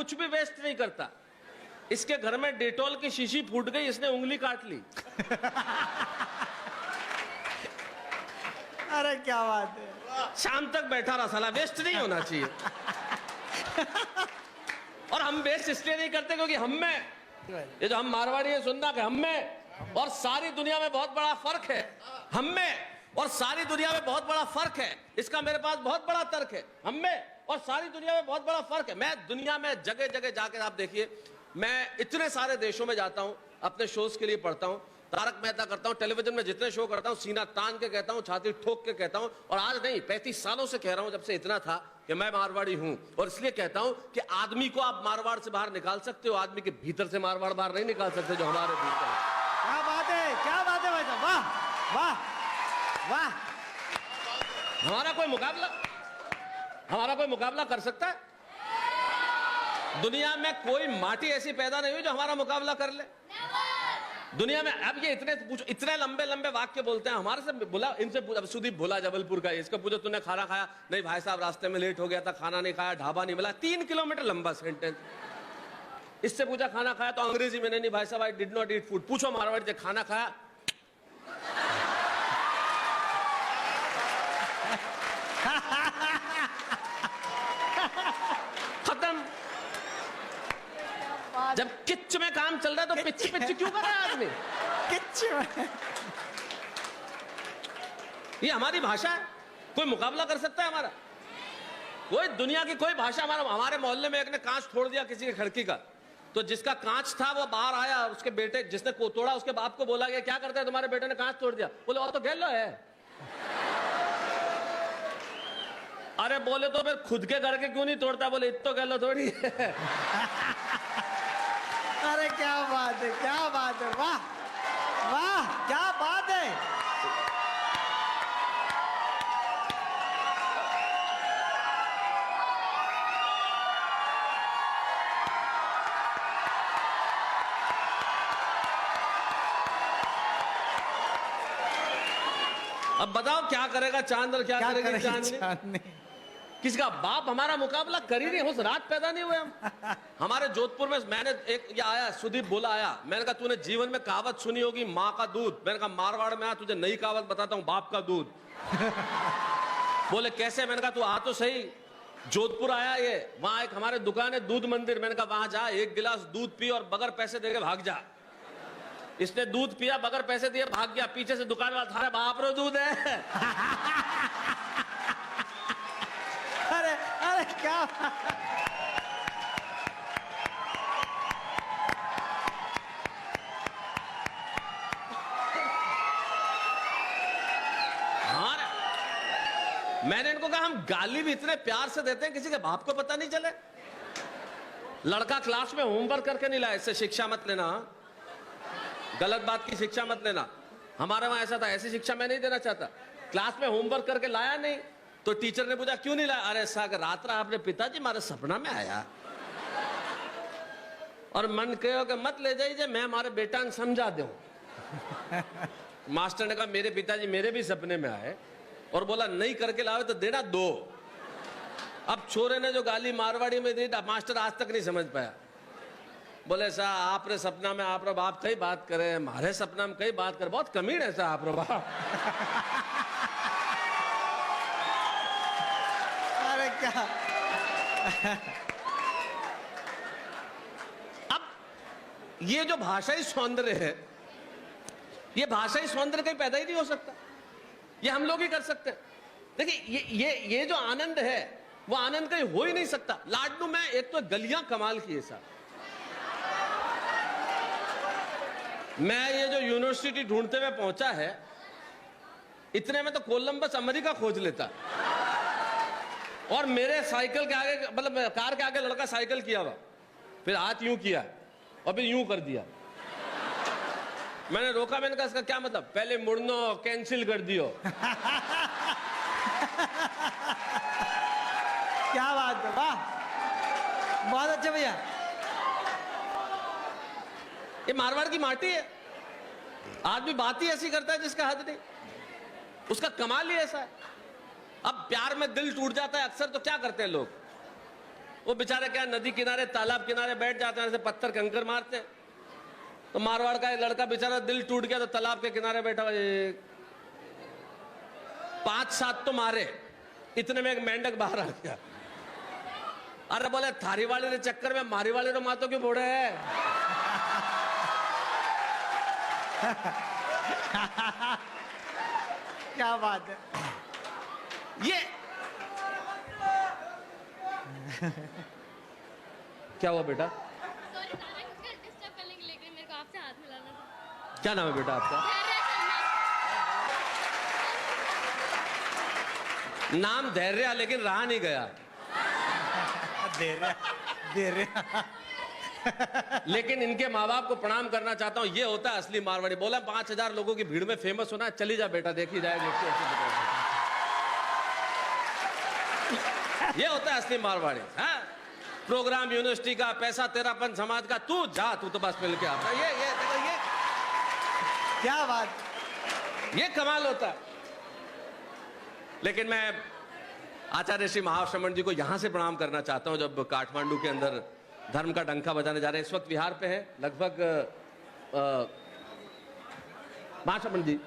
कुछ भी वेस्ट नहीं करता। इसके घर में डेटॉल की शीशी फूट गई, इसने उंगली काट ली। अरे क्या बात है। शाम तक बैठा रहा, साला वेस्ट नहीं होना चाहिए। और हम वेस्ट इसलिए नहीं करते क्योंकि हम में, ये जो हम मारवाड़ी है, सुनना कि हम में और सारी दुनिया में बहुत बड़ा फर्क है। हम में और सारी दुनिया में बहुत बड़ा फर्क है। इसका मेरे पास बहुत बड़ा तर्क है। हम में और सारी दुनिया में बहुत बड़ा फर्क है। मैं दुनिया में जगह जगह जाकर, आप देखिए, मैं इतने सारे देशों में जाता हूं, अपने शोज के लिए पढ़ता हूं, तारक मेहता करता हूं, टेलीविजन में जितने शो करता हूं, सीना तान के कहता हूं, छाती ठोक के कहता हूं। और आज नहीं, 35 सालों से कह रहा हूं, जब से इतना था कि मैं मारवाड़ी हूं। और इसलिए कहता हूं कि आदमी को आप मारवाड़ से बाहर निकाल सकते हो, आदमी के भीतर से मारवाड़ बाहर नहीं निकाल सकते, जो हमारे भीतर है। क्या बात है, क्या बात है भाई साहब, वाह वाह वाह। हमारा कोई मुकाबला कर सकता है? दुनिया में कोई माटी ऐसी पैदा नहीं हुई जो हमारा मुकाबला कर ले दुनिया में। अब ये इतने लंबे लंबे वाक्य बोलते हैं। हमारे से बोला, इनसे सुदीप भोला जबलपुर का, इसका पूछो तूने खाना खाया? नहीं भाई साहब, रास्ते में लेट हो गया था, खाना नहीं खाया, ढाबा नहीं मिला। 3 किलोमीटर लंबा सेंटेंस। इससे पूछा खाना खाया तो अंग्रेजी में, नहीं भाई साहब, I did not eat food. पूछो मारवाड़ी से, खाना खाया? खत्म। जब किच्च में काम चल रहा है तो पिच पिच क्यों कर रहा है आदमी? किच्च में। ये हमारी भाषा है, कोई मुकाबला कर सकता है हमारा? कोई दुनिया की कोई भाषा। हमारे मोहल्ले में एक ने कांच तोड़ दिया किसी की खिड़की का, तो जिसका कांच था वो बाहर आया, उसके बेटे जिसने को तोड़ा, उसके बाप को बोला गया, क्या करते हैं तुम्हारे बेटे ने कांच तोड़ दिया? बोले और तो गैलो है। अरे बोले तो फिर खुद के घर के क्यों नहीं तोड़ता? बोले इतो गैलो थोड़ी है। अरे क्या बात है, क्या बात है, वाह वाह, क्या बात है। अब बताओ क्या करेगा चांद और क्या करेगी चांदनी? किसका बाप हमारा मुकाबला कर ही नहीं। उस रात पैदा नहीं हुए हम। हमारे जोधपुर में मैंने एक ये आया, सुदीप भोला आया। मैंने कहा तूने जीवन में कहावत सुनी होगी, माँ का दूध। मैंने कहा मारवाड़ में आ, तुझे नई कहावत बताता हूँ, बाप का दूध। बोले कैसे? मैंने कहा तू आ तो सही। जोधपुर आया ये, वहां एक हमारे दुकान है दूध मंदिर। मैंने कहा वहां जा, 1 गिलास दूध पी और बगैर पैसे देके भाग जा। इसने दूध पिया, बगैर पैसे दिए भाग गया। पीछे से दुकान वाला था, बाप रो दूध है। अरे अरे क्या। हाँ, मैंने इनको कहा हम गाली भी इतने प्यार से देते हैं, किसी के बाप को पता नहीं चले। लड़का क्लास में होमवर्क करके नहीं लाया, इससे शिक्षा मत लेना। गलत बात की शिक्षा मत लेना। हमारे वहां ऐसा था, ऐसी शिक्षा मैं नहीं देना चाहता। क्लास में होमवर्क करके लाया नहीं तो टीचर ने पूछा क्यों नहीं लाया? अरे सागर रात आपने पिताजी मारे सपना में आया और मन कहो कि मत ले जाइए, मैं हमारे बेटा ने समझा दूं। मास्टर ने कहा मेरे पिताजी मेरे भी सपने में आए और बोला नहीं करके लाओ तो देना 2। अब छोरे ने जो गाली मारवाड़ी में दी, मास्टर आज तक नहीं समझ पाया। बोले सा आपरे सपना में आप बाप कई बात करे, हमारे सपना में कई बात करे, बहुत कमीन है सा आप बाप। अरे क्या। अब ये जो भाषाई सौंदर्य है, ये भाषाई सौंदर्य कहीं पैदा ही नहीं हो सकता। ये हम लोग ही कर सकते हैं। देखिए ये जो आनंद है वो आनंद कहीं हो ही नहीं सकता। लाडनू में एक तो गलियां कमाल की है साहब। मैं ये जो यूनिवर्सिटी ढूंढते हुए पहुंचा है, इतने में तो कोलंबस अमेरिका खोज लेता। और मेरे साइकिल के आगे, मतलब कार के आगे लड़का साइकिल किया हुआ, फिर हाथ यूं किया और फिर यूं कर दिया। मैंने रोका, मैंने कहा इसका क्या मतलब? पहले मुड़नो कैंसिल कर दियो। क्या बात है, वाह, बहुत अच्छा भैया। ये मारवाड़ की माटी है। आदमी बात ही ऐसी करता है जिसका हद नहीं। उसका कमाल ही ऐसा है। अब प्यार में दिल टूट जाता है अक्सर, तो क्या करते हैं लोग? वो बेचारे क्या नदी किनारे तालाब किनारे बैठ जाते हैं, ऐसे पत्थर कंकर मारते हैं। तो मारवाड़ का एक लड़का बेचारा दिल टूट गया तो तालाब के किनारे बैठा हुआ, 5-7 तो मारे, इतने में एक मेंढक बाहर आ गया। अरे बोले थारी वाले के चक्कर में मारी वाले तो मातो क्यों बोड़े है। क्या बात है। ये क्या हुआ बेटा? सॉरी नाना, डिस्टर्ब करने के लिए मेरे को आपसे हाथ मिलाना था। क्या नाम है बेटा आपका? नाम धैर्य, लेकिन रहा नहीं गया। दे रहे लेकिन इनके माँ बाप को प्रणाम करना चाहता हूँ। ये होता है असली मारवाड़ी। बोला 5000 लोगों की भीड़ में फेमस होना, चली जा बेटा, देखी जाएगी। ये होता है असली मारवाड़ी। हाँ, प्रोग्राम यूनिवर्सिटी का, पैसा तेरापन समाज का, तू जा, तू तो बस मिल के आता। ये देखो, ये क्या बात, ये कमाल होता है। लेकिन मैं आचार्य श्री महाश्रमण जी को यहां से प्रणाम करना चाहता हूं, जब काठमांडू के अंदर धर्म का डंका बजाने जा रहे हैं। इस वक्त विहार पे है लगभग महाश्रमण जी,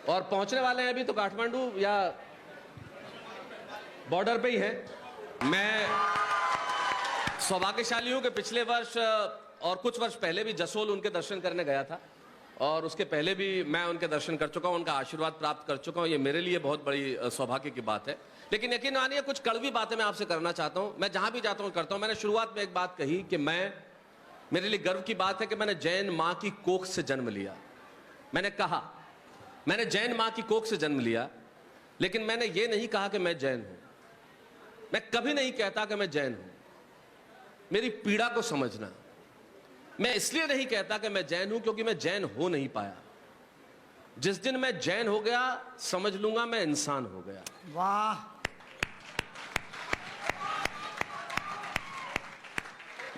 और पहुंचने वाले हैं अभी तो काठमांडू या बॉर्डर पे ही है। मैं सौभाग्यशाली हूं कि पिछले वर्ष और कुछ वर्ष पहले भी जसोल उनके दर्शन करने गया था, और उसके पहले भी मैं उनके दर्शन कर चुका हूं, उनका आशीर्वाद प्राप्त कर चुका हूं। ये मेरे लिए बहुत बड़ी सौभाग्य की बात है। लेकिन यकीन मानिए कुछ कड़वी बातें मैं आपसे करना चाहता हूं। मैं जहां भी जाता हूं करता हूं। मैंने शुरुआत में एक बात कही कि मेरे लिए गर्व की बात है कि मैंने जैन मां की कोख से जन्म लिया। मैंने कहा मैंने जैन मां की कोख से जन्म लिया, लेकिन मैंने ये नहीं कहा कि मैं जैन हूं। मैं कभी नहीं कहता कि मैं जैन हूं। मेरी पीड़ा को समझना। मैं इसलिए नहीं कहता कि मैं जैन हूं क्योंकि मैं जैन हो नहीं पाया। जिस दिन मैं जैन हो गया, समझ लूंगा मैं इंसान हो गया। वाह।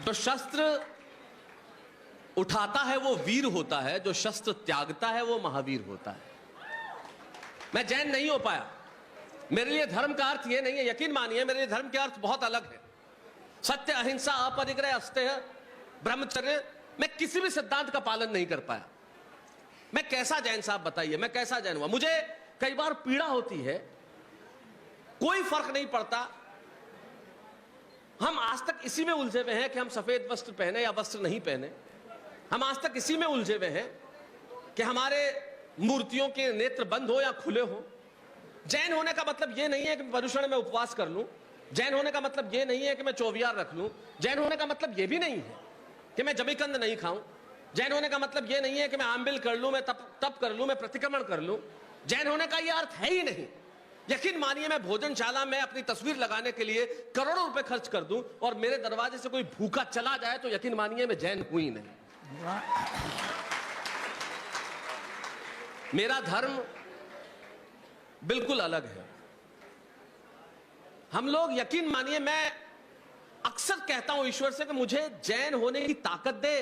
जो शस्त्र उठाता है वो वीर होता है, जो शस्त्र त्यागता है वो महावीर होता है। मैं जैन नहीं हो पाया। मेरे लिए धर्म का अर्थ ये नहीं है, यकीन मानिए मेरे लिए धर्म के अर्थ बहुत अलग है। सत्य, अहिंसा, अपरिग्रह, अस्तेय, ब्रह्मचर्य। मैं किसी भी सिद्धांत का पालन नहीं कर पाया। मैं कैसा जैन साहब बताइए, मैं कैसा जैन हुआ? मुझे कई बार पीड़ा होती है, कोई फर्क नहीं पड़ता। हम आज तक इसी में उलझे हुए हैं कि हम सफेद वस्त्र पहने या वस्त्र नहीं पहने। हम आज तक इसी में उलझे हुए हैं कि हमारे मूर्तियों के नेत्र बंद हो या खुले हो। जैन होने का मतलब यह नहीं है कि पर्युषण में उपवास कर लूं। जैन होने का मतलब यह नहीं है कि मैं चौवियार रख लूं। जैन होने का मतलब यह भी नहीं है कि मैं जमीकंद नहीं खाऊं। जैन होने का मतलब यह नहीं है कि मैं आंबिल कर लूं, मैं तप कर लूं, मैं प्रतिक्रमण कर लूं। जैन होने का यह अर्थ है ही नहीं। यकीन मानिए मैं भोजनशाला में अपनी तस्वीर लगाने के लिए करोड़ों रुपए खर्च कर दूं और मेरे दरवाजे से कोई भूखा चला जाए तो यकीन मानिए मैं जैन हूं ही नहीं। मेरा धर्म बिल्कुल अलग है। हम लोग, यकीन मानिए, मैं अक्सर कहता हूं ईश्वर से कि मुझे जैन होने की ताकत दे।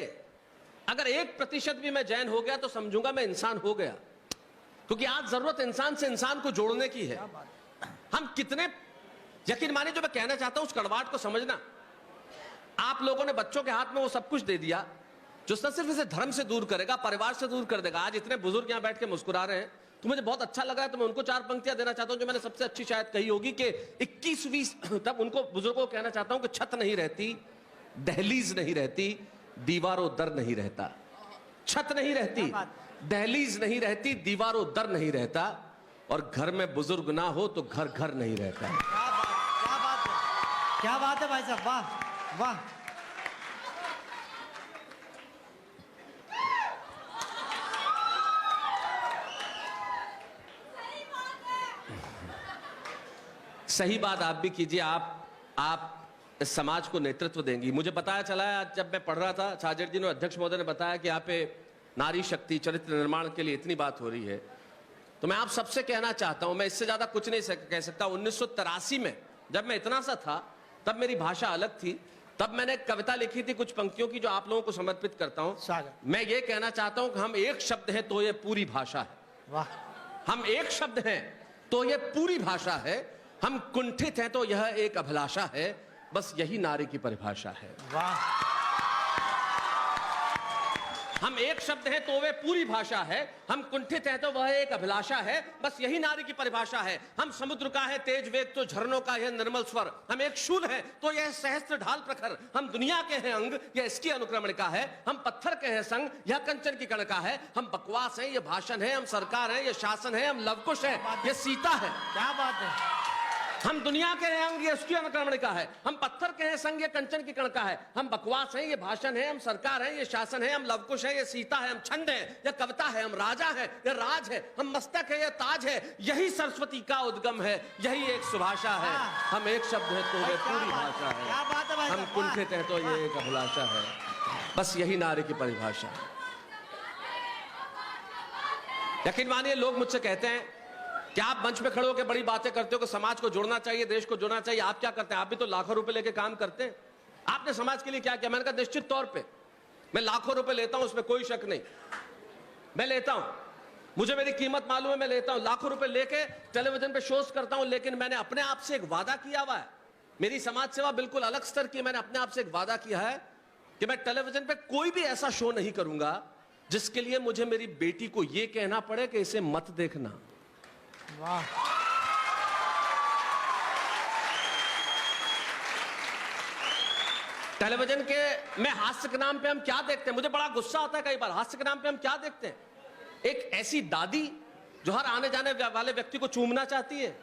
अगर 1% भी मैं जैन हो गया तो समझूंगा मैं इंसान हो गया, क्योंकि आज जरूरत इंसान से इंसान को जोड़ने की है। हम कितने, यकीन मानिए जो मैं कहना चाहता हूं उस कड़वाहट को समझना। आप लोगों ने बच्चों के हाथ में वो सब कुछ दे दिया जो न सिर्फ इसे धर्म से दूर करेगा, परिवार से दूर कर देगा। आज इतने बुजुर्ग यहां बैठ के मुस्कुरा रहे हैं तो मुझे बहुत अच्छा लगा है। तो मैं उनको 4 पंक्तियां देना चाहता हूं जो मैंने सबसे अच्छी शायद कही होगी कि 21वीं, तब उनको बुजुर्गों को कहना चाहता हूं कि छत नहीं रहती, दहलीज नहीं रहती, दीवारों दर नहीं रहता। छत नहीं रहती, दहलीज नहीं रहती, दीवारों दर नहीं रहता, और घर में बुजुर्ग ना हो तो घर घर नहीं रहता। क्या बात है, क्या बात है भाई साहब, वाह वाह। सही बात आप भी कीजिए। आप इस समाज को नेतृत्व देंगी। मुझे बताया चला है, आज जब मैं पढ़ रहा था, साजर जी ने, अध्यक्ष महोदय ने बताया कि यहाँ पे नारी शक्ति, चरित्र निर्माण के लिए इतनी बात हो रही है। तो मैं आप सबसे कहना चाहता हूं, मैं इससे ज्यादा कुछ नहीं कह सकता। 1983 में जब मैं इतना सा था, तब मेरी भाषा अलग थी। तब मैंने एक कविता लिखी थी कुछ पंक्तियों की, जो आप लोगों को समर्पित करता हूं। मैं ये कहना चाहता हूं कि हम एक शब्द हैं तो ये पूरी भाषा है। वाह। हम एक शब्द हैं तो ये पूरी भाषा है। हम कुंठित हैं तो यह एक अभिलाषा है। बस यही नारी की परिभाषा है। वाह हम एक शब्द हैं तो वे पूरी भाषा है, हम कुंठित हैं तो वह एक अभिलाषा है, बस यही नारी की परिभाषा है। हम समुद्र का है तेज वेग तो झरनों का यह निर्मल स्वर, हम एक शूल है तो यह सहस्त्र ढाल प्रखर, हम दुनिया के हैं अंग यह इसकी अनुक्रमण का है, हम पत्थर के हैं संग यह कंचन की कण का है, हम बकवास हैं ये भाषण है, हम सरकार है ये शासन है, हम लवकुश है ये सीता है। क्या बात है। हम दुनिया के हैं अंग ये उसकी अनुक्रमण का है, हम पत्थर के हैं संग ये कंचन की कण का है, हम बकवास हैं ये भाषण है, हम सरकार है ये शासन है, हम लवकुश है ये सीता है, हम छंद है ये कविता है, हम राजा है ये राज है, हम मस्तक है ये ताज है, यही सरस्वती का उद्गम है, यही एक सुभाषा है। हम एक शब्द है तो वे पूरी भाषा है, क्या बात है भाई हम साहब, कुंठित हैं तो ये एक अभिलाषा है, बस यही नारी की परिभाषा है। यकीन मानिए लोग मुझसे कहते हैं क्या आप मंच में खड़े होकर बड़ी बातें करते हो कि समाज को जोड़ना चाहिए, देश को जोड़ना चाहिए, आप क्या करते हैं? आप भी तो लाखों रुपए लेके काम करते हैं, आपने समाज के लिए क्या किया? मैंने कहा निश्चित तौर पे मैं लाखों रुपए लेता हूं, उसमें कोई शक नहीं, मैं लेता हूं, मुझे मेरी कीमत मालूम है, मैं लेता हूं, लाखों रुपए लेके टेलीविजन पे शोज करता हूं, लेकिन मैंने अपने आप से एक वादा किया हुआ है, मेरी समाज सेवा बिल्कुल अलग स्तर की, मैंने अपने आप से एक वादा किया है कि मैं टेलीविजन पे कोई भी ऐसा शो नहीं करूंगा जिसके लिए मुझे मेरी बेटी को यह कहना पड़े कि इसे मत देखना। वाह टेलीविजन के में हास्य के नाम पे हम क्या देखते हैं? मुझे बड़ा गुस्सा आता है कई बार, हास्य के नाम पे हम क्या देखते हैं? एक ऐसी दादी जो हर आने जाने वाले व्यक्ति को चूमना चाहती है,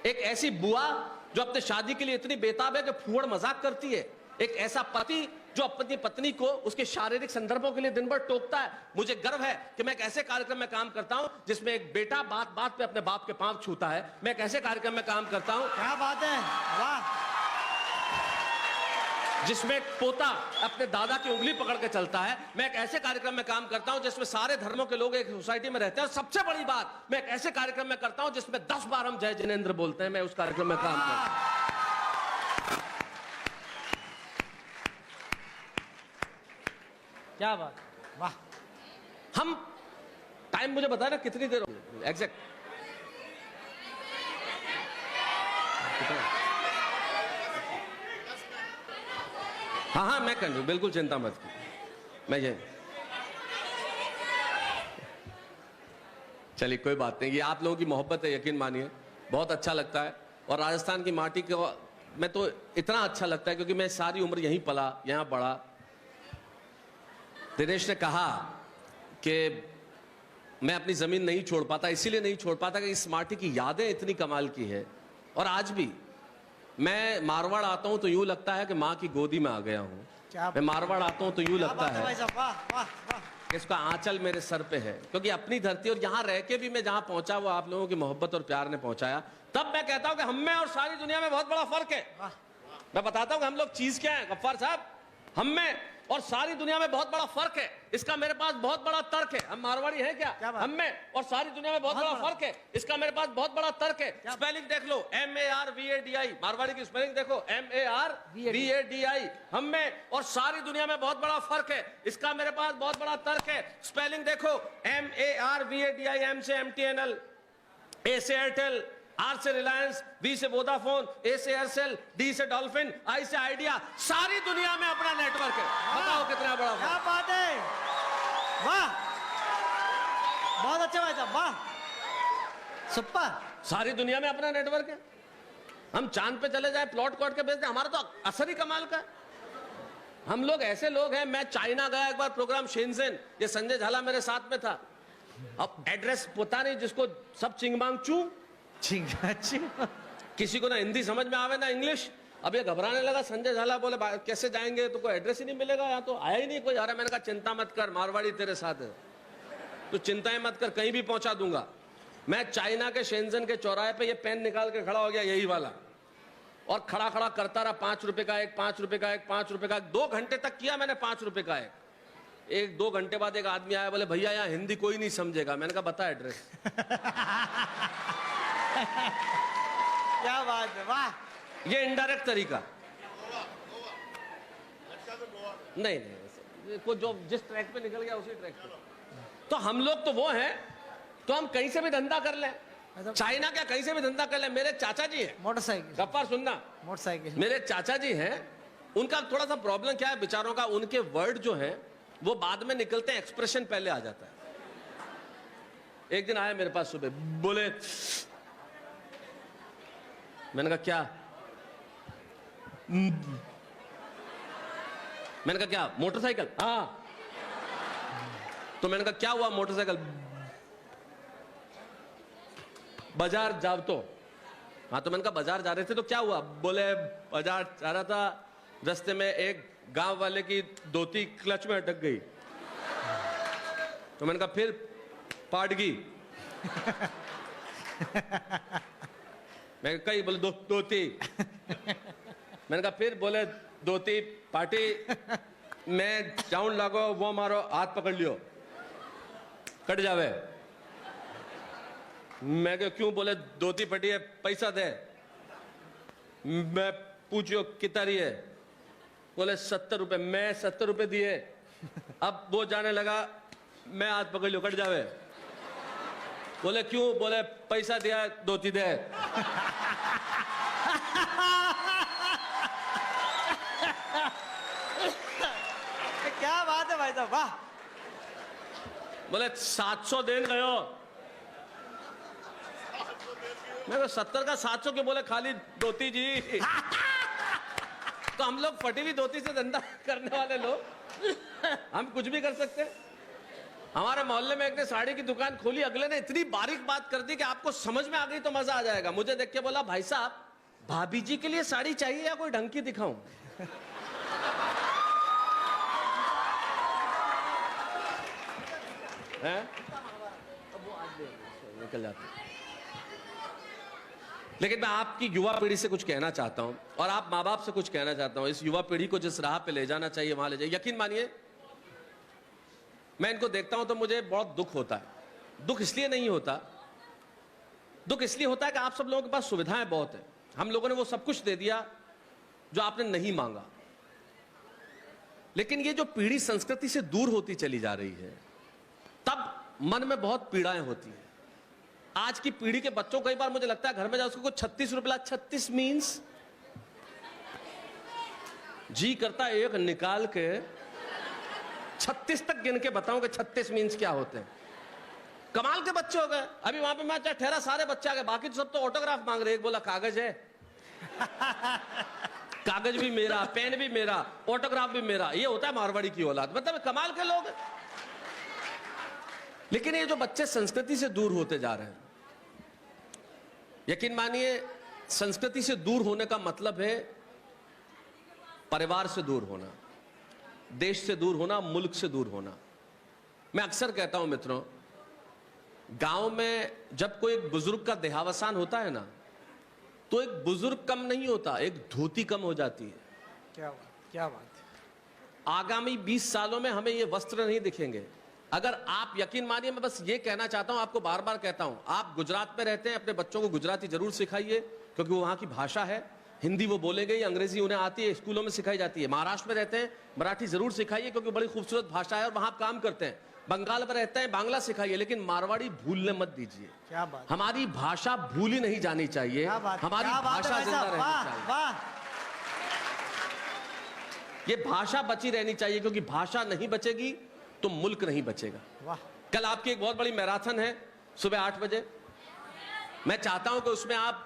एक ऐसी बुआ जो अपने शादी के लिए इतनी बेताब है कि फूहड़ मजाक करती है, एक ऐसा पति जो अपनी पत्नी को उसके शारीरिक संदर्भों के लिए दिन भर टोकता है। मुझे गर्व है कि मैं एक ऐसे कार्यक्रम में काम करता हूं जिसमें एक बेटा बात बात पे अपने बाप के पांव छूता है, मैं एक ऐसे कार्यक्रम में काम करता हूं क्या बात है। वाह जिसमें एक पोता अपने दादा की उंगली पकड़ के चलता है, मैं एक ऐसे कार्यक्रम में काम करता हूं जिसमें सारे धर्मों के लोग एक सोसाइटी में रहते हैं, और सबसे बड़ी बात मैं एक ऐसे कार्यक्रम में करता हूं जिसमें 10 बार हम जय जिनेंद्र बोलते हैं, मैं उस कार्यक्रम में काम करता हूं। क्या बात, वाह। हम टाइम मुझे बता ना कितनी देर एग्जैक्ट? हाँ मैं कर लूँ, बिल्कुल चिंता मत कीजिए, मैं ये चलिए कोई बात नहीं, ये आप लोगों की मोहब्बत है, यकीन मानिए बहुत अच्छा लगता है। और राजस्थान की माटी को मैं तो इतना अच्छा लगता है क्योंकि मैं सारी उम्र यहीं पला, यहाँ बड़ा। दिनेश ने कहा कि मैं अपनी जमीन नहीं छोड़ पाता, इसीलिए नहीं छोड़ पाता कि इस माटी की यादें इतनी कमाल की है। और आज भी मैं मारवाड़ आता हूं तो यूं लगता है कि माँ की गोदी में आ गया हूं। मैं मारवाड़ आता हूं तो यूं लगता है वाह वाह वाह, इसका आंचल मेरे सर पे है, क्योंकि अपनी धरती और यहाँ रह के भी मैं जहां पहुंचा वो आप लोगों की मोहब्बत और प्यार ने पहुंचाया। तब मैं कहता हूं कि हम में और सारी दुनिया में बहुत बड़ा फर्क है। मैं बताता हूं कि हम लोग चीज क्या है गफ्फार साहब, हम में और सारी दुनिया में बहुत बड़ा फर्क है, इसका मेरे पास बहुत बड़ा तर्क है। हम मारवाड़ी हैं क्या? हम में और सारी दुनिया में बहुत बड़ा फर्क है, इसका मेरे पास बहुत बड़ा तर्क है। स्पेलिंग देख लो, MARVADI, मारवाड़ी की स्पेलिंग देखो MARVADI। हम में और सारी दुनिया में बहुत बड़ा फर्क है, इसका मेरे पास बहुत बड़ा तर्क है। स्पेलिंग देखो MARVADI, M से MTNL, A से एयरटेल, R से रिलायंस, V से वोडाफोन, A से एयरसेल, D से डॉल्फिन, I से आइडिया, सारी दुनिया में अपना नेटवर्क है। बताओ कितना बड़ा। क्या बात है, वाह बहुत अच्छा भाई साहब, वाह सुपर। सारी दुनिया में अपना नेटवर्क है, हम चांद पे चले जाए प्लॉट कॉट के बेचते, हमारा तो असर ही कमाल का है। हम लोग ऐसे लोग हैं, मैं चाइना गया एक बार प्रोग्राम शेनजेन, ये संजय झाला मेरे साथ में था, अब एड्रेस पता नहीं, जिसको सब चिंगमांग चू, किसी को ना हिंदी समझ में आवे ना इंग्लिश। अब ये घबराने लगा, संजय झाला बोले कैसे जाएंगे, तो कोई एड्रेस ही नहीं मिलेगा, यहाँ तो आया ही नहीं कोई। अरे मैंने कहा चिंता मत कर, मारवाड़ी तेरे साथ है, तो चिंताएं मत कर, कहीं भी पहुंचा दूंगा। मैं चाइना के शेंजन के चौराहे पे ये पेन निकाल के खड़ा हो गया, यही वाला, और खड़ा खड़ा करता रहा, 5 रुपए का एक, 5 रुपए का एक, 5 रुपए का एक, 2 घंटे तक किया मैंने 5 रुपए का एक 2 घंटे बाद एक आदमी आया, बोले भैया यहाँ हिंदी कोई नहीं समझेगा। मैंने कहा बता एड्रेस। क्या बात है, वाह। ये इनडायरेक्ट तरीका नहीं, को जो जिस ट्रैक पे निकल गया उसी ट्रैक पे। तो हम लोग तो वो हैं, तो हम कहीं से भी धंधा कर लें, चाइना क्या कहीं से भी धंधा कर ले। मेरे चाचा जी हैं, मोटरसाइकिल गफ्फार सुनना, मोटरसाइकिल मेरे चाचा जी हैं, उनका थोड़ा सा प्रॉब्लम क्या है बेचारों का, उनके वर्ड जो है वो बाद में निकलते हैं, एक्सप्रेशन पहले आ जाता है। एक दिन आया मेरे पास सुबह, बोले, मैंने कहा क्या? मैंने कहा क्या? मोटरसाइकिल? हाँ। तो मैंने कहा क्या हुआ मोटरसाइकिल? बाजार जाओ तो। हाँ, तो मैंने कहा बाजार जा रहे थे तो क्या हुआ? बोले बाजार जा रहा था, रास्ते में एक गांव वाले की धोती क्लच में अटक गई। तो मैंने कहा फिर? पाट गई। मैं कही? बोले धोती। मैंने कहा फिर? बोले धोती पाटी, मैं जाऊन लागो, वो मारो, हाथ पकड़ लियो, कट जावे। मैं कहा क्यों? बोले धोती फटी है, पैसा दे। मैं पूछो कितना रही है? बोले 70 रुपए। मैं 70 रुपए दिए। अब वो जाने लगा, मैं हाथ पकड़ लियो, कट जावे। बोले क्यों? बोले पैसा दिया, धोती दे। क्या बात है भाई साहब, वाह। बोले 700 देन गयो। मैं 70 का 700 के बोले खाली धोती जी। तो हम लोग फटी हुई धोती से धंधा करने वाले लोग, हम कुछ भी कर सकते हैं। हमारे मोहल्ले में एक ने साड़ी की दुकान खोली, अगले ने इतनी बारीक बात कर दी कि आपको समझ में आ गई तो मजा आ जाएगा। मुझे देख के बोला, भाई साहब भाभी जी के लिए साड़ी चाहिए या कोई ढंग की दिखाऊं? हैं? निकल जाते। लेकिन मैं आपकी युवा पीढ़ी से कुछ कहना चाहता हूं और आप माँ बाप से कुछ कहना चाहता हूं। इस युवा पीढ़ी को जिस राह पे ले जाना चाहिए वहां ले जाइए। यकीन मानिए, मैं इनको देखता हूं तो मुझे बहुत दुख होता है। दुख इसलिए नहीं होता, दुख इसलिए होता है कि आप सब लोगों के पास सुविधाएं बहुत है। हम लोगों ने वो सब कुछ दे दिया जो आपने नहीं मांगा। लेकिन ये जो पीढ़ी संस्कृति से दूर होती चली जा रही है, तब मन में बहुत पीड़ाएं होती हैं। आज की पीढ़ी के बच्चों कई बार मुझे लगता है घर में जाओ, उसको 36 रुपए ला। 36 मीन्स जी करता है एक निकाल के 36 तक गिन के बताऊं कि 36 मीन्स क्या होते हैं। कमाल के बच्चे हो गए। अभी वहां पे मैं ठहरा, सारे बच्चे आ गए, बाकी तो सब तो ऑटोग्राफ मांग रहे। एक बोला कागज है। कागज भी मेरा, पेन भी मेरा, ऑटोग्राफ भी मेरा। ये होता है मारवाड़ी की औलाद। मतलब कमाल के लोग। लेकिन ये जो बच्चे संस्कृति से दूर होते जा रहे हैं, यकीन मानिए संस्कृति से दूर होने का मतलब है परिवार से दूर होना, देश से दूर होना, मुल्क से दूर होना। मैं अक्सर कहता हूं मित्रों, गांव में जब कोई एक बुजुर्ग का देहावसान होता है ना, तो एक बुजुर्ग कम नहीं होता, एक धोती कम हो जाती है। क्या बात, क्या बात। आगामी 20 सालों में हमें ये वस्त्र नहीं दिखेंगे। अगर आप यकीन मानिए, मैं बस ये कहना चाहता हूं, आपको बार बार कहता हूं, आप गुजरात में रहते हैं, अपने बच्चों को गुजराती जरूर सिखाइए, क्योंकि वो वहां की भाषा है। हिंदी वो बोलेंगे, अंग्रेजी उन्हें आती है, स्कूलों में सिखाई जाती है। महाराष्ट्र में रहते हैं, मराठी जरूर सिखाइए, क्योंकि बड़ी खूबसूरत भाषा है और वहां आप काम करते हैं। बंगाल में रहते हैं, बांग्ला सिखाइए, लेकिन मारवाड़ी भूलने मत दीजिए। क्या बात। हमारी भाषा भूली नहीं जानी चाहिए, हमारी भाषा जिंदा रहनी चाहिए। वाह। ये भाषा बची रहनी चाहिए, क्योंकि भाषा नहीं बचेगी तो मुल्क नहीं बचेगा। वाह। कल आपकी एक बहुत बड़ी मैराथन है सुबह 8 बजे। मैं चाहता हूं कि उसमें आप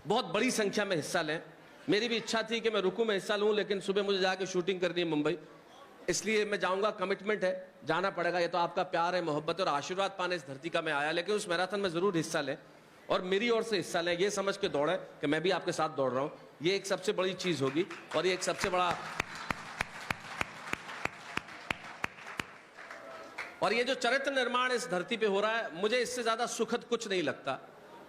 बहुत बड़ी संख्या में हिस्सा लें। मेरी भी इच्छा थी कि मैं रुकूं, मैं हिस्सा लूं, लेकिन सुबह मुझे जाके शूटिंग करनी है मुंबई, इसलिए मैं जाऊंगा। कमिटमेंट है, जाना पड़ेगा। ये तो आपका प्यार है, मोहब्बत और आशीर्वाद पाने इस धरती का मैं आया, लेकिन उस मैराथन में जरूर हिस्सा लें और मेरी ओर से हिस्सा लें, ये समझ के दौड़े कि मैं भी आपके साथ दौड़ रहा हूं। ये एक सबसे बड़ी चीज होगी और ये एक सबसे बड़ा, और ये जो चरित्र निर्माण इस धरती पे हो रहा है, मुझे इससे ज्यादा सुखद कुछ नहीं लगता।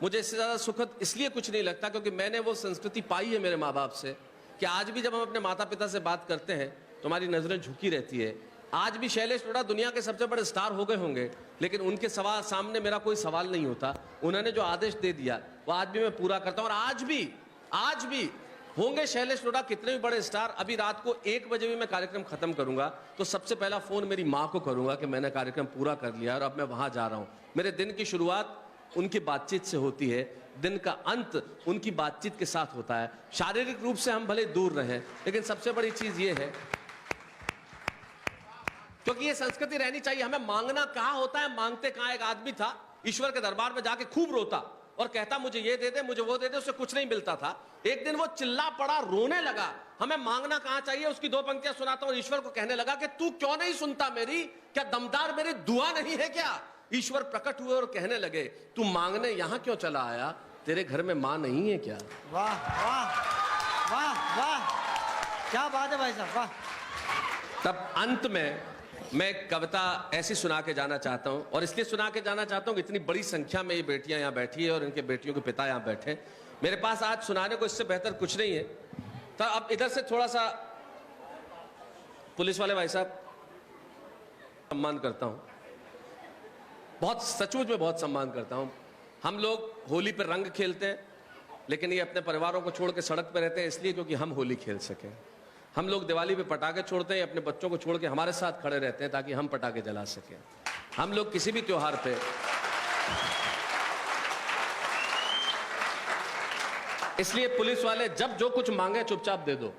मुझे इससे ज्यादा सुखद इसलिए कुछ नहीं लगता क्योंकि मैंने वो संस्कृति पाई है मेरे माँ बाप से, कि आज भी जब हम अपने माता पिता से बात करते हैं तो हमारी नजरें झुकी रहती है। आज भी शैलेश टोडा दुनिया के सबसे बड़े स्टार हो गए होंगे, लेकिन उनके सवाल सामने मेरा कोई सवाल नहीं होता। उन्होंने जो आदेश दे दिया वो आज भी मैं पूरा करता हूं। और आज भी होंगे शैलेश टोडा कितने भी बड़े स्टार, अभी रात को 1 बजे भी मैं कार्यक्रम खत्म करूंगा तो सबसे पहला फोन मेरी माँ को करूंगा कि मैंने कार्यक्रम पूरा कर लिया और अब मैं वहां जा रहा हूं। मेरे दिन की शुरुआत उनकी बातचीत से होती है, दिन का अंत उनकी बातचीत के साथ होता है। शारीरिक रूप से हम भले दूर रहें, लेकिन सबसे बड़ी चीज ये है, क्योंकि ये संस्कृति रहनी चाहिए। हमें मांगना कहाँ होता है, मांगते कहाँ। एक आदमी था, ईश्वर के दरबार में जाके खूब रोता और कहता मुझे ये दे दे, मुझे वो दे दे, उससे कुछ नहीं मिलता था। एक दिन वो चिल्ला पड़ा, रोने लगा। हमें मांगना कहाँ चाहिए, उसकी दो पंक्तियां सुनाता हूं। ईश्वर को कहने लगा कि तू क्यों नहीं सुनता मेरी, क्या दमदार मेरी दुआ नहीं है क्या। ईश्वर प्रकट हुए और कहने लगे, तू मांगने यहां क्यों चला आया, तेरे घर में मां नहीं है क्या। वाह वाह वाह वाह, क्या बात है भाई साहब, वाह। तब अंत में मैं एक कविता ऐसी सुना के जाना चाहता हूं, और इसलिए सुना के जाना चाहता हूं कि इतनी बड़ी संख्या में ये बेटियां यहां बैठी है और इनके बेटियों के पिता यहां बैठे। मेरे पास आज सुनाने को इससे बेहतर कुछ नहीं है। तो अब इधर से थोड़ा सा पुलिस वाले भाई साहब, सम्मान करता हूं, बहुत सचमुच में बहुत सम्मान करता हूं। हम लोग होली पर रंग खेलते हैं, लेकिन ये अपने परिवारों को छोड़ के सड़क पर रहते हैं, इसलिए क्योंकि हम होली खेल सकें। हम लोग दिवाली पे पटाखे छोड़ते हैं, अपने बच्चों को छोड़ के हमारे साथ खड़े रहते हैं ताकि हम पटाखे जला सकें। हम लोग किसी भी त्योहार पे इसलिए पुलिस वाले जब जो कुछ मांगे चुपचाप दे दो।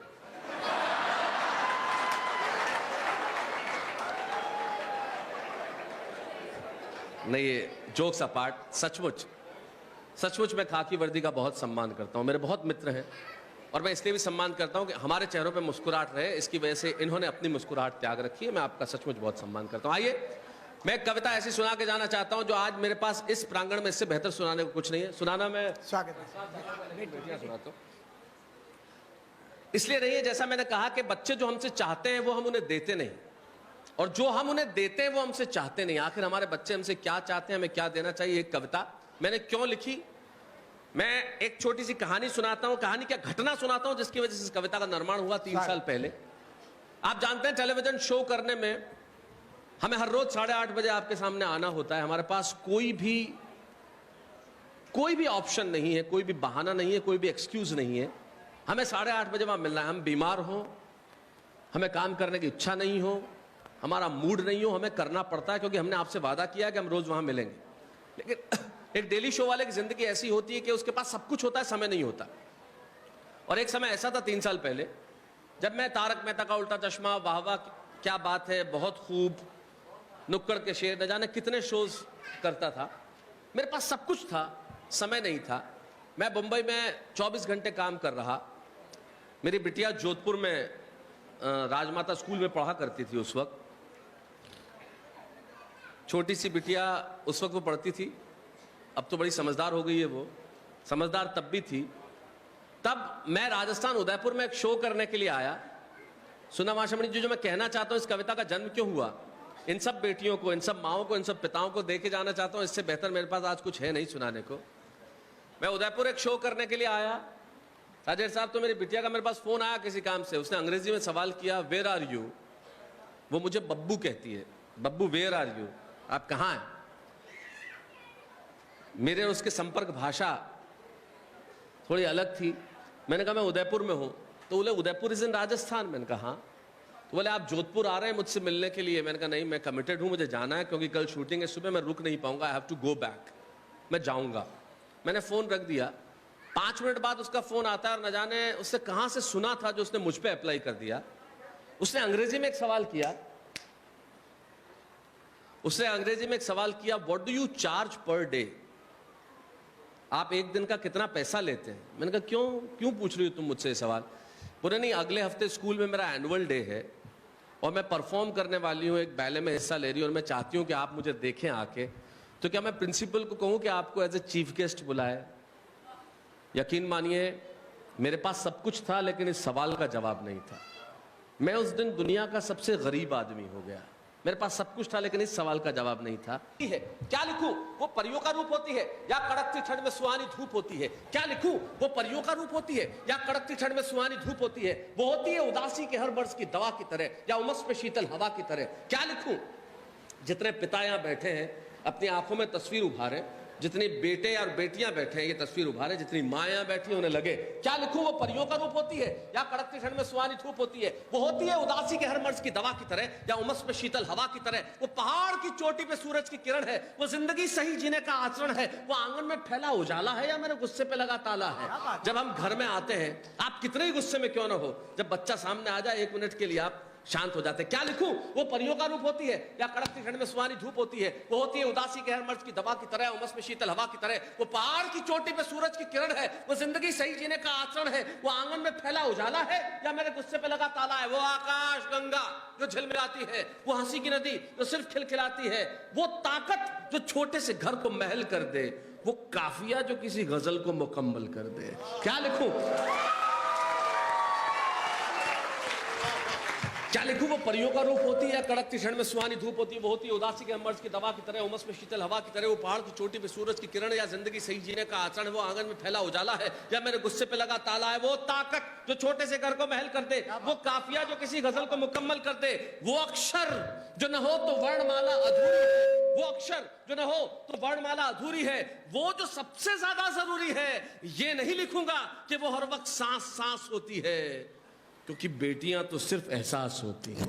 नहीं, ये जोक्स अपार्ट, सचमुच मैं खाकी वर्दी का बहुत सम्मान करता हूं। मेरे बहुत मित्र हैं और मैं इसलिए भी सम्मान करता हूं कि हमारे चेहरों पे मुस्कुराहट रहे, इसकी वजह से इन्होंने अपनी मुस्कुराहट त्याग रखी है। मैं आपका सचमुच बहुत सम्मान करता हूं। आइए, मैं एक कविता ऐसी सुना के जाना चाहता हूं जो आज मेरे पास इस प्रांगण में इससे बेहतर सुनाने को कुछ नहीं है। सुनाना मैं स्वागत है। सुनाता हूं, इसलिए नहीं है, जैसा मैंने कहा कि बच्चे जो हमसे चाहते हैं वो हम उन्हें देते नहीं, और जो हम उन्हें देते हैं वो हमसे चाहते नहीं। आखिर हमारे बच्चे हमसे क्या चाहते हैं, हमें क्या देना चाहिए। एक कविता मैंने क्यों लिखी, मैं एक छोटी सी कहानी सुनाता हूं, कहानी क्या घटना सुनाता हूं जिसकी वजह से इस कविता का निर्माण हुआ 3 साल पहले। आप जानते हैं, टेलीविजन शो करने में हमें हर रोज 8:30 बजे आपके सामने आना होता है। हमारे पास कोई भी ऑप्शन नहीं है, कोई भी बहाना नहीं है, कोई भी एक्सक्यूज नहीं है। हमें 8:30 बजे वहां मिलना है। हम बीमार हो, हमें काम करने की इच्छा नहीं हो, हमारा मूड नहीं हो, हमें करना पड़ता है क्योंकि हमने आपसे वादा किया है कि हम रोज वहां मिलेंगे। लेकिन एक डेली शो वाले की जिंदगी ऐसी होती है कि उसके पास सब कुछ होता है, समय नहीं होता। और एक समय ऐसा था 3 साल पहले, जब मैं तारक मेहता का उल्टा चश्मा, वाह वाह क्या बात है, बहुत खूब, नुक्कड़ के शेर, न जाने कितने शोज करता था। मेरे पास सब कुछ था, समय नहीं था। मैं मुंबई में 24 घंटे काम कर रहा। मेरी बिटिया जोधपुर में राजमाता स्कूल में पढ़ा करती थी। उस वक्त छोटी सी बिटिया उस वक्त वो पढ़ती थी, अब तो बड़ी समझदार हो गई है। वो समझदार तब भी थी। तब मैं राजस्थान उदयपुर में एक शो करने के लिए आया। सुना माशामणि जी, जो मैं कहना चाहता हूं, इस कविता का जन्म क्यों हुआ, इन सब बेटियों को, इन सब माओं को, इन सब पिताओं को देके जाना चाहता हूं। इससे बेहतर मेरे पास आज कुछ है नहीं सुनाने को। मैं उदयपुर एक शो करने के लिए आया। राजेश साहब, तो मेरी बिटिया का मेरे पास फोन आया किसी काम से। उसने अंग्रेजी में सवाल किया, वेयर आर यू। वो मुझे बब्बू कहती है, बब्बू वेयर आर यू, आप कहाँ हैं। मेरे और उसके संपर्क भाषा थोड़ी अलग थी। मैंने कहा मैं उदयपुर में हूं। तो बोले उदयपुर इज इन राजस्थान। मैंने कहा हाँ। तो बोले आप जोधपुर आ रहे हैं मुझसे मिलने के लिए। मैंने कहा नहीं, मैं कमिटेड हूं, मुझे जाना है क्योंकि कल शूटिंग है, सुबह मैं रुक नहीं पाऊंगा, I have to go back, मैं जाऊंगा। मैंने फोन रख दिया। 5 मिनट बाद उसका फोन आता है और न जाने उससे कहां से सुना था जो उसने मुझ पे अप्लाई कर दिया। उसने अंग्रेजी में एक सवाल किया। What do you charge per day, आप एक दिन का कितना पैसा लेते हैं। मैंने कहा क्यों पूछ रही हो तुम मुझसे ये सवाल। बोले नहीं, अगले हफ्ते स्कूल में मेरा एनुअल डे है और मैं परफॉर्म करने वाली हूँ, एक बैले में हिस्सा ले रही हूँ और मैं चाहती हूँ कि आप मुझे देखें आके। तो क्या मैं प्रिंसिपल को कहूँ कि आपको एज ए चीफ गेस्ट बुलाए। यकीन मानिए, मेरे पास सब कुछ था लेकिन इस सवाल का जवाब नहीं था। मैं उस दिन दुनिया का सबसे गरीब आदमी हो गया। मेरे पास सब कुछ था लेकिन इस सवाल का जवाब नहीं था। क्या लिखूं, वो परियों का रूप होती है या कड़कती ठंड में सुहानी धूप होती है। क्या लिखूं, वो परियों का रूप होती है या कड़कती ठंड में सुहानी धूप होती है। वो होती है उदासी के हर बर्स की दवा की तरह या उमस में शीतल हवा की तरह। क्या लिखूं, जितने पिता यहां बैठे हैं अपनी आंखों में तस्वीर उभारे, जितनी बेटे और बेटियां बैठे हैं, ये तस्वीर उभारे, जितनी मायां बैठी उन्हें लगे क्या लिखूं, वो परियों का रूप होती है या कड़कती ठंड में सुहानी धूप होती है, वो होती है उदासी के हर मर्ज की दवा की तरह या उमस में शीतल हवा की तरह, वो पहाड़ की चोटी पे सूरज की किरण है, वो जिंदगी सही जीने का आचरण है, वो आंगन में फैला उजाला है या मेरे गुस्से पे लगा ताला है। जब हम घर में आते हैं, आप कितने ही गुस्से में क्यों ना हो, जब बच्चा सामने आ जाए 1 मिनट के लिए आप शांत हो जाते हैं। क्या लिखूं, वो परियों का रूप होती है या कड़कती ठंड में सुहानी धूप होती है, वो होती है उदासी के हर मर्ज की दवा की तरह, उमस में शीतल हवा की तरह, वो पहाड़ की चोटी पे सूरज की किरण है, वो जिंदगी सही जीने का आचरण है, वो आंगन में फैला उजाला है या मेरे गुस्से पे लगा ताला है, वो आकाश गंगा जो झिलमिलाती है, वो हंसी की नदी जो सिर्फ खिलखिलाती है, वो ताकत जो छोटे से घर को महल कर दे, वो काफिया जो किसी गजल को मुकम्मल कर दे। क्या लिखूं, क्या लिखूं, वो परियों का रूप होती है या कड़कती ठंड में सुहानी धूप होती है, वो होती है उदासी के मर्ज की दवा की तरह, उमस में शीतल हवा की तरह, वो पहाड़ की चोटी पे सूरज की किरण या जिंदगी सही जीने का आचरण है, वो आंगन में फैला उजाला है या मेरे गुस्से पे लगा ताला है, वो ताकत जो छोटे से घर को महल कर दे, वो काफिया जो किसी गजल को मुकम्मल कर दे, वो अक्षर जो न हो तो वर्णमाला अधूरी है, वो अक्षर जो न हो तो वर्णमाला अधूरी है, वो जो सबसे ज्यादा जरूरी है, ये नहीं लिखूंगा कि वो हर वक्त सांस सांस होती है, क्योंकि बेटियां तो सिर्फ एहसास होती हैं।